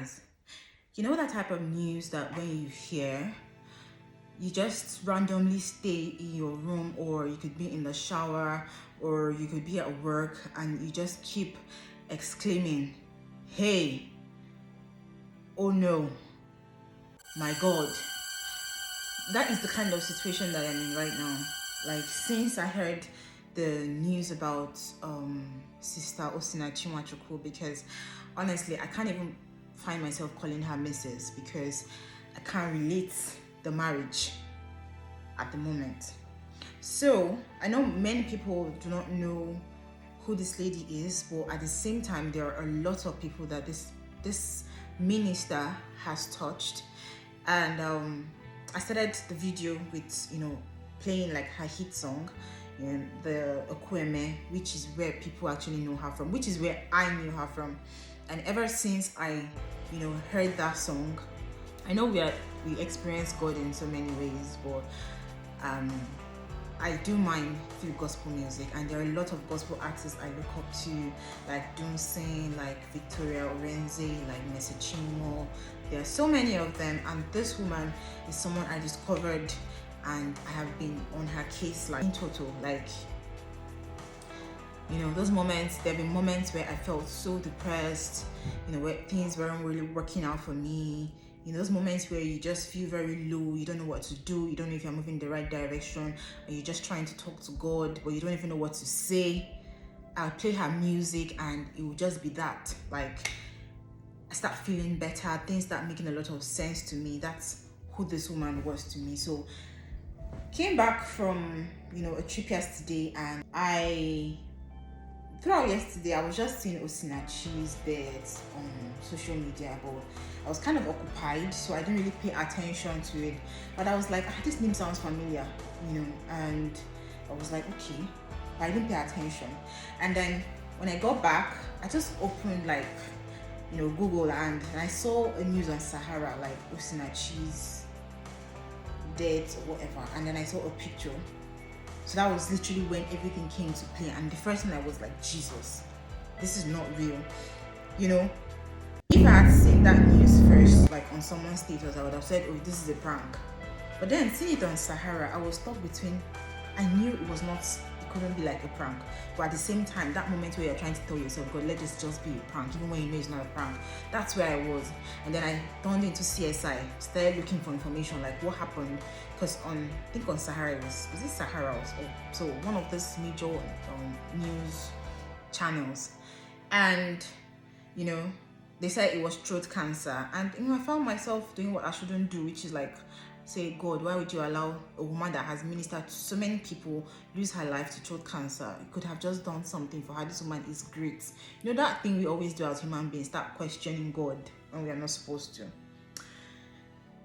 guys, you know that type of news that when you hear, you just randomly stay in your room, or you could be in the shower, or you could be at work, and you just keep exclaiming, hey, oh no, my God. That is the kind of situation that I'm in right now. Like, since I heard the news about Sister Osinachi Nwachukwu, because honestly, I can't even find myself calling her Mrs. because I can't relate the marriage at the moment. So I know many people do not know who this lady is, but at the same time, there are a lot of people that this minister has touched. And I started the video with, playing like her hit song, the Ekwueme, which is where people actually know her from, which is where I knew her from. And ever since I, heard that song, I know we experience God in so many ways, but I do mind through gospel music, and there are a lot of gospel artists I look up to, like Demise, like Victoria Orenze, like Mercy Chinwo. There are so many of them, and this woman is someone I discovered, and I have been on her case like in total. Like, those moments, there have been moments where I felt so depressed, where things weren't really working out for me. Those moments where you just feel very low, you don't know what to do, you don't know if you're moving in the right direction, and you're just trying to talk to God, but you don't even know what to say. I'll play her music and it will just be that. Like, I start feeling better, things start making a lot of sense to me. That's who this woman was to me. So, came back from, a trip yesterday, and throughout yesterday, I was just seeing Osinachi's death on social media, but I was kind of occupied, so I didn't really pay attention to it. But I was like, this name sounds familiar, and I was like, okay, but I didn't pay attention. And then when I got back, I just opened like, Google, and I saw a news on Sahara, like Osinachi's death or whatever, and then I saw a picture. So that was literally when everything came to play, and the first thing I was like, Jesus, this is not real. If I had seen that news first, like on someone's status, I would have said, oh, this is a prank. But then seeing it on Sahara, I was stuck between, I knew it couldn't be like a prank, but at the same time, that moment where you're trying to tell yourself, God, let this just be a prank, even when you know it's not a prank, that's where I was. And then I turned into CSI, started looking for information, like what happened, because I think on Sahara, was it Sahara? So one of these major news channels, and they said it was throat cancer, and I found myself doing what I shouldn't do, which is like, say, God, why would you allow a woman that has ministered to so many people lose her life to throat cancer? You could have just done something for her. This woman is great. That thing we always do as human beings, start questioning God when we are not supposed to.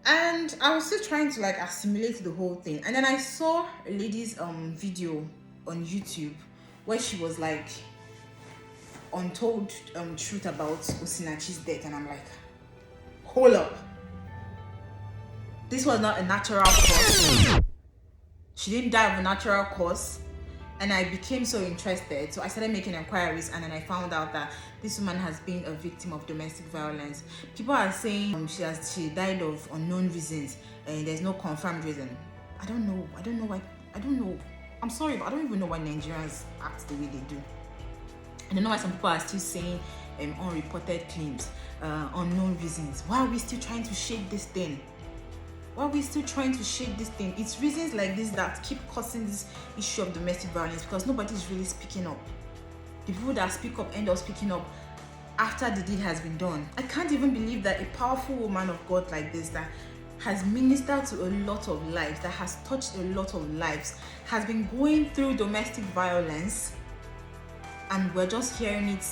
And I was still trying to like assimilate the whole thing, and then I saw a lady's video on YouTube where she was like untold truth about Osinachi's death, and I'm like, hold up. This was not a natural cause. She didn't die of a natural cause. And I became so interested. So I started making inquiries, and then I found out that this woman has been a victim of domestic violence. People are saying she died of unknown reasons, and there's no confirmed reason. I don't know why. I don't know. I'm sorry, but I don't even know why Nigerians act the way they do. I don't know why some people are still saying unreported claims, unknown reasons. Why are we still trying to shake this thing? It's reasons like this that keep causing this issue of domestic violence, because nobody's really speaking up. The people that speak up end up speaking up after the deed has been done. I can't even believe that a powerful woman of God like this, that has ministered to a lot of lives, that has touched a lot of lives, has been going through domestic violence, and we're just hearing it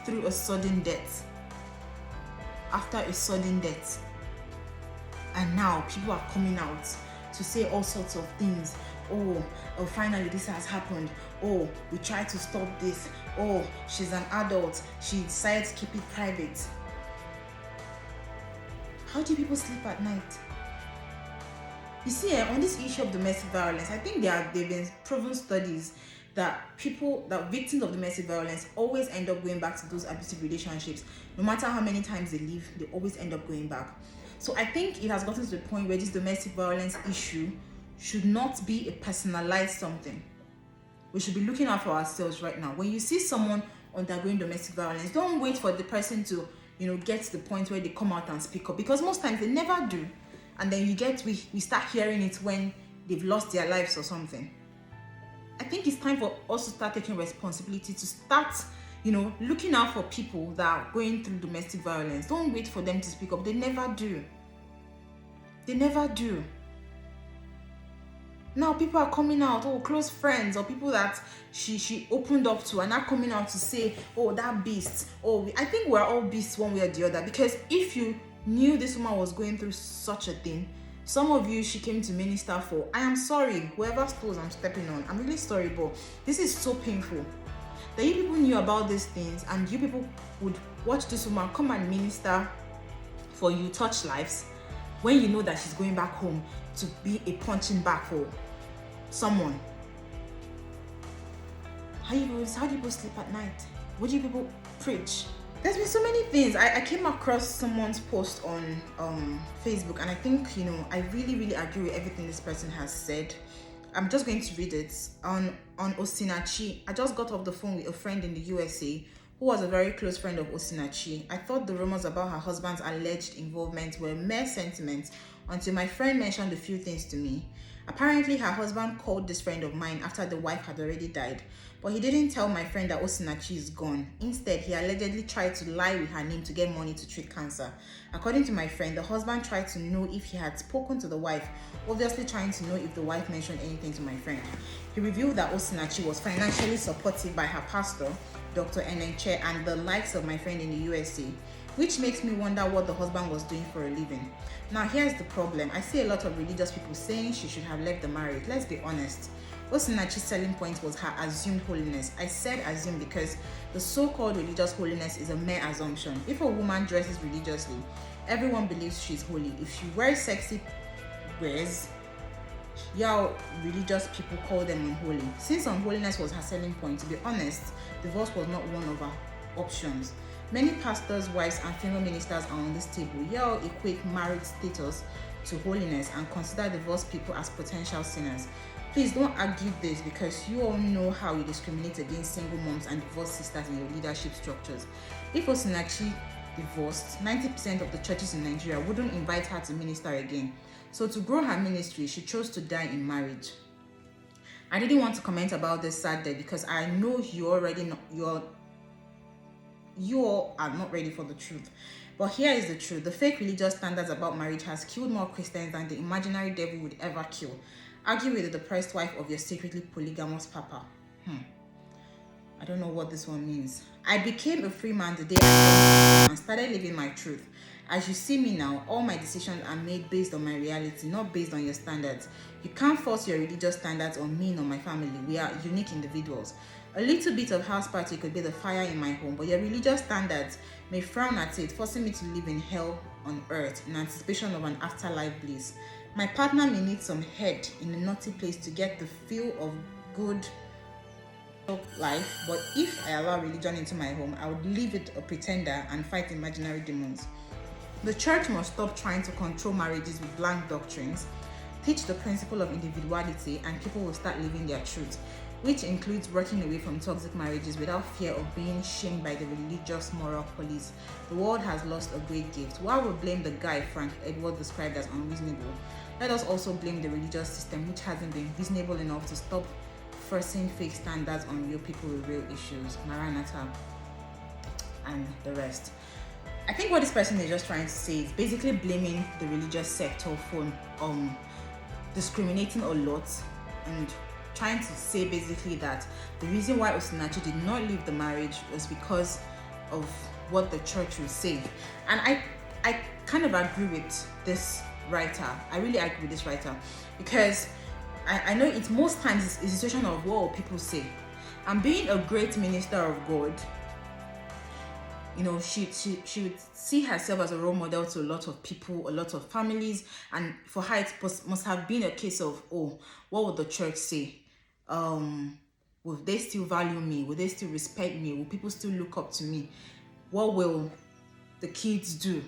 through a sudden death. After a sudden death. And now people are coming out to say all sorts of things. Oh, finally this has happened. Oh, we tried to stop this. Oh, she's an adult. She decided to keep it private. How do people sleep at night? You see, on this issue of domestic violence, I think they've been proven studies that victims of domestic violence always end up going back to those abusive relationships. No matter how many times they leave, they always end up going back. So I think it has gotten to the point where this domestic violence issue should not be a personalized something. We should be looking out for ourselves right now. When you see someone undergoing domestic violence, don't wait for the person to, get to the point where they come out and speak up, because most times they never do. And then we start hearing it when they've lost their lives or something. I think it's time for us to start taking responsibility, to start, looking out for people that are going through domestic violence. Don't wait for them to speak up. They never do. They never do. Now people are coming out, close friends or people that she opened up to, are now coming out to say, that beast. I think we're all beasts one way or the other, because if you knew this woman was going through such a thing, some of you she came to minister for. I am sorry, whoever's toes I'm stepping on, I'm really sorry, but this is so painful that you people knew about these things and you people would watch this woman come and minister for you, touch lives, when you know that she's going back home to be a punching bag for someone. How do you people sleep at night? What do you people preach? There's been so many things. I came across someone's post on Facebook, and I think, I really, really agree with everything this person has said. I'm just going to read it. On Osinachi, I just got off the phone with a friend in the USA who was a very close friend of Osinachi. I thought the rumors about her husband's alleged involvement were mere sentiments until my friend mentioned a few things to me. Apparently, her husband called this friend of mine after the wife had already died, but he didn't tell my friend that Osinachi is gone. Instead, he allegedly tried to lie with her name to get money to treat cancer. According to my friend, the husband tried to know if he had spoken to the wife, obviously trying to know if the wife mentioned anything to my friend. He revealed that Osinachi was financially supported by her pastor, Dr. Enenche, and the likes of my friend in the USA, which makes me wonder what the husband was doing for a living. Now, here's the problem. I see a lot of religious people saying she should have left the marriage. Let's be honest. Osinachi's selling point was her assumed holiness. I said assumed because the so-called religious holiness is a mere assumption. If a woman dresses religiously, everyone believes she's holy. If she wears sexy wears, religious people call them unholy. Since unholiness was her selling point, to be honest, divorce was not one of her options. Many pastors' wives and female ministers are on this table. Y'all equate marriage status to holiness and consider divorced people as potential sinners. Please don't argue this, because you all know how you discriminate against single moms and divorced sisters in your leadership structures. If Osinachi divorced, 90% of the churches in Nigeria wouldn't invite her to minister again. So to grow her ministry, she chose to die in marriage. I didn't want to comment about this sad day because I know you all are not ready for the truth. But here is the truth. The fake religious standards about marriage has killed more Christians than the imaginary devil would ever kill. Argue with the depressed wife of your secretly polygamous papa. I don't know what this one means. I became a free man the day I and started living my truth. As you see me now, all my decisions are made based on my reality, not based on your standards. You can't force your religious standards on me nor my family. We are unique individuals. A little bit of house party could be the fire in my home, but your religious standards may frown at it, forcing me to live in hell on earth in anticipation of an afterlife bliss. My partner may need some head in a naughty place to get the feel of good life, but if I allow religion into my home, I would leave it a pretender and fight imaginary demons. The church must stop trying to control marriages with blank doctrines, teach the principle of individuality, and people will start living their truth, which includes working away from toxic marriages without fear of being shamed by the religious moral police. The world has lost a great gift. While we blame the guy Frank Edward described as unreasonable, let us also blame the religious system, which hasn't been reasonable enough to stop forcing fake standards on real people with real issues. Maranatha and the rest. I think what this person is just trying to say is basically blaming the religious sector for discriminating a lot, and trying to say basically that the reason why Osinachi did not leave the marriage was because of what the church would say. And I kind of agree with this writer. I really agree with this writer, because I know it's most times it's a situation of what people say. And being a great minister of God, she would see herself as a role model to a lot of people, a lot of families, and for her it must have been a case of, what would the church say? Will they still value me? Will they still respect me? Will people still look up to me? What will the kids do?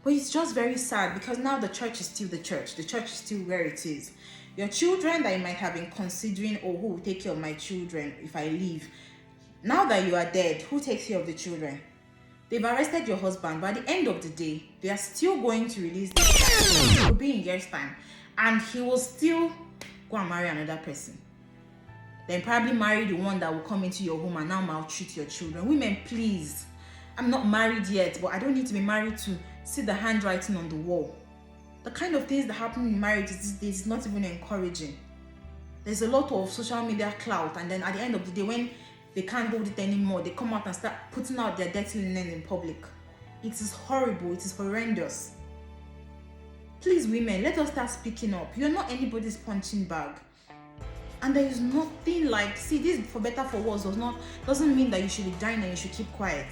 But it's just very sad because now the church is still the church. The church is still where it is. Your children that you might have been considering, oh, who will take care of my children if I leave? Now that you are dead, who takes care of the children? They've arrested your husband, but at the end of the day, they are still going to release this guy. It will be in years' time. And he will still go and marry another person. Then probably marry the one that will come into your home and now maltreat your children. Women, please. I'm not married yet, but I don't need to be married to see the handwriting on the wall. The kind of things that happen in marriage these days is not even encouraging. There's a lot of social media clout, and then at the end of the day, when they can't hold it anymore, they come out and start putting out their dirty linen in public. It is horrible. It is horrendous. Please, women, let us start speaking up. You're not anybody's punching bag. And there is nothing like, see, this for better for worse doesn't mean that you should be dying and you should keep quiet.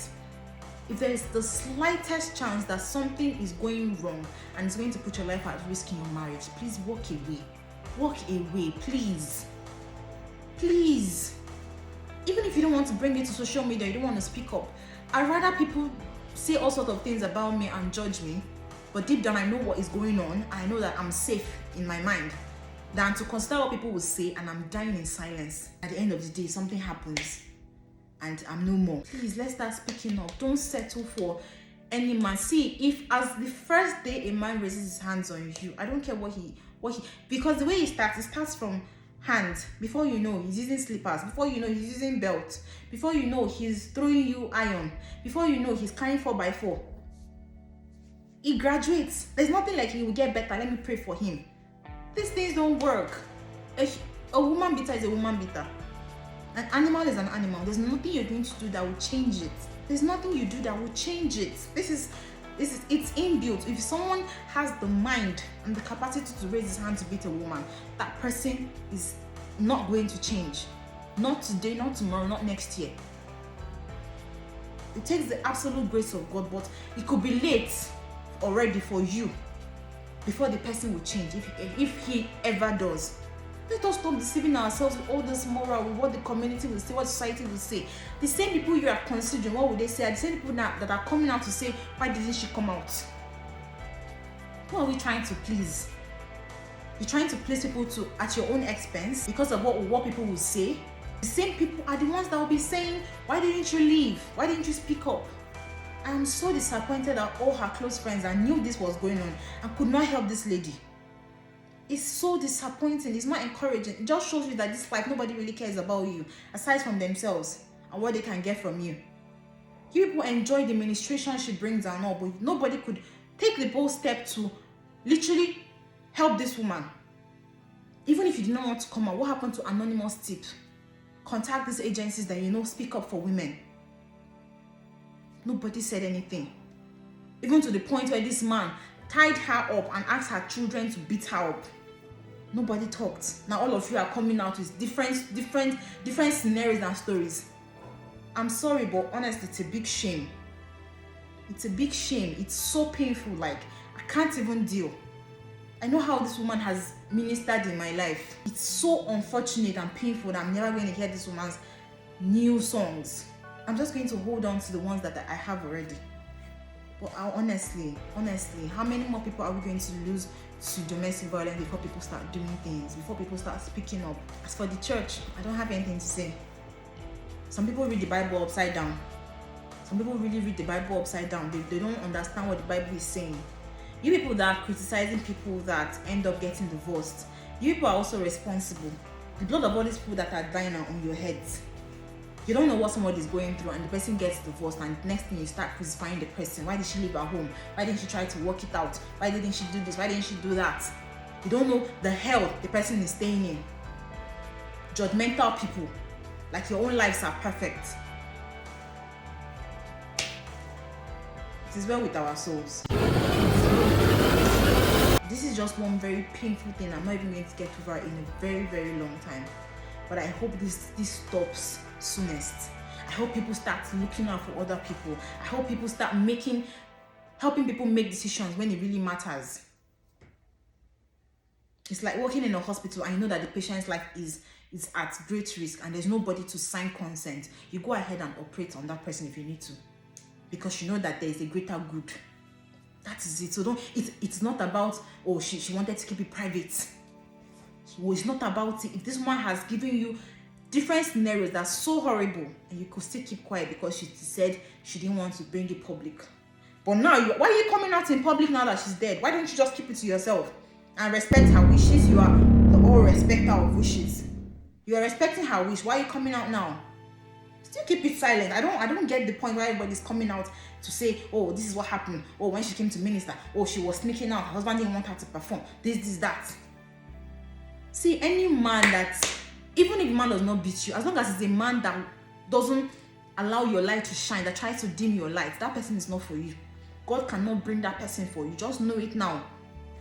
If there is the slightest chance that something is going wrong and it's going to put your life at risk in your marriage, please walk away. Walk away, please. Please. Even if you don't want to bring it to social media, you don't want to speak up. I'd rather people say all sorts of things about me and judge me, but deep down I know what is going on and I know that I'm safe in my mind, than to consider what people will say and I'm dying in silence. At the end of the day, something happens and I'm no more. Please, let's start speaking up. Don't settle for any man. See, if as the first day a man raises his hands on you, I don't care what he because the way it starts from hand. Before you know, he's using slippers. Before you know, he's using belt. Before you know, he's throwing you iron. Before you know, he's carrying 4x4. He graduates. There's nothing like he will get better. Let me pray for him. These things don't work. A woman beater is a woman beater. An animal is an animal. There's nothing you're going to do that will change it. There's nothing you do that will change it. It's inbuilt. If someone has the mind and the capacity to raise his hand to beat a woman, that person is not going to change. Not today, not tomorrow, not next year. It takes the absolute grace of God, but it could be late already for you before the person will change, if he ever does. Let us stop deceiving ourselves with all this moral, with what the community will say, what society will say. The same people you are considering, what would they say, are the same people that are coming out to say, why didn't she come out? Who are we trying to please? You're trying to please people at your own expense because of what people will say. The same people are the ones that will be saying, why didn't you leave? Why didn't you speak up? I am so disappointed that all her close friends that knew this was going on and could not help this lady. It's so disappointing. It's not encouraging. It just shows you that this life, nobody really cares about you aside from themselves and what they can get from you. You people enjoy the ministration she brings and all, but nobody could take the bold step to literally help this woman. Even if you did not want to come out, what happened to anonymous tip? Contact these agencies that speak up for women. Nobody said anything. Even to the point where this man tied her up and asked her children to beat her up. Nobody talked. Now all of you are coming out with different scenarios and stories. I'm sorry, but honestly, it's a big shame. It's a big shame. It's so painful. Like, I can't even deal. I know how this woman has ministered in my life. It's so unfortunate and painful that I'm never going to hear this woman's new songs. I'm just going to hold on to the ones that I have already. But honestly, how many more people are we going to lose to domestic violence before people start doing things, before people start speaking up? As for the church, I don't have anything to say. Some people read the Bible upside down. Some people really read the Bible upside down. They don't understand what the Bible is saying. You people that are criticizing people that end up getting divorced, you people are also responsible. The blood of all these people that are dying are on your heads. You don't know what somebody is going through and the person gets divorced, and the next thing you start crucifying the person. Why did she leave her home? Why didn't she try to work it out? Why didn't she do this? Why didn't she do that? You don't know the hell the person is staying in. Judgmental people, like your own lives are perfect. It is well with our souls. This is just one very painful thing I'm not even going to get over in a very, very long time. But I hope this stops soonest. I hope people start looking out for other people. I hope people start helping people make decisions when it really matters. It's like working in a hospital. I know that the patient's life is is at great risk and there's nobody to sign consent, you go ahead and operate on that person if you need to, because you know that there is a greater good. That is it. So it's not about, oh, she wanted to keep it private. So it's not about it. If this woman has given you different scenarios that's so horrible and you could still keep quiet because she said she didn't want to bring it public. But now, why are you coming out in public now that she's dead? Why don't you just keep it to yourself and respect her wishes? You are the all respecter of wishes. You are respecting her wish. Why are you coming out now? Still keep it silent. I don't get the point why everybody's coming out to say, oh, this is what happened. Oh, when she came to minister, oh, she was sneaking out. Her husband didn't want her to perform. This, that. See, any man that, even if the man does not beat you, as long as it's a man that doesn't allow your light to shine, that tries to dim your light, that person is not for you. God cannot bring that person for you. Just know it now.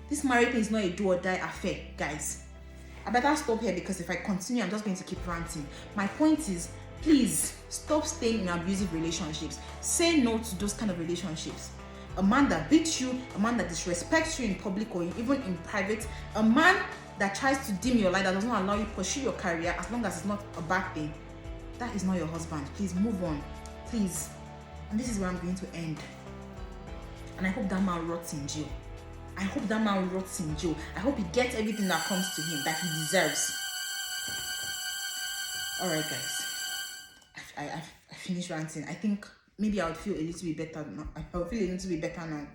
This marriage thing is not a do or die affair, guys. I better stop here because if I continue, I'm just going to keep ranting. My point is, please stop staying in abusive relationships. Say no to those kind of relationships. A man that beats you, a man that disrespects you in public or even in private, a man that tries to dim your light, that does not allow you to pursue your career as long as it's not a bad thing, that is not your husband. Please move on. Please. And this is where I'm going to end. And I hope that man rots in jail. I hope that man rots in jail. I hope he gets everything that comes to him that he deserves. Alright, guys. I finished ranting. I think maybe I would feel a little bit better now. I will feel a little bit better now.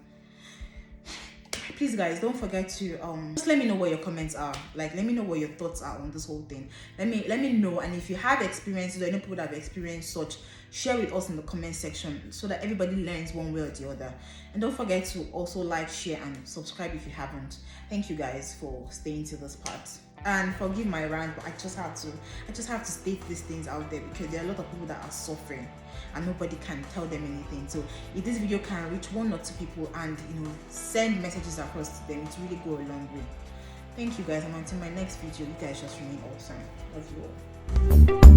Please, guys, don't forget to just let me know what your comments are. Like, let me know what your thoughts are on this whole thing. Let me know. And if you have experiences or any people that have experienced such, share with us in the comment section so that everybody learns one way or the other. And don't forget to also like, share, and subscribe if you haven't. Thank you guys for staying to this part. And forgive my rant, but I just have to state these things out there because there are a lot of people that are suffering and nobody can tell them anything. So if this video can reach 1 or 2 people and send messages across to them, it really go a long way. Thank you guys, and until my next video, you guys just remain awesome. Love you all.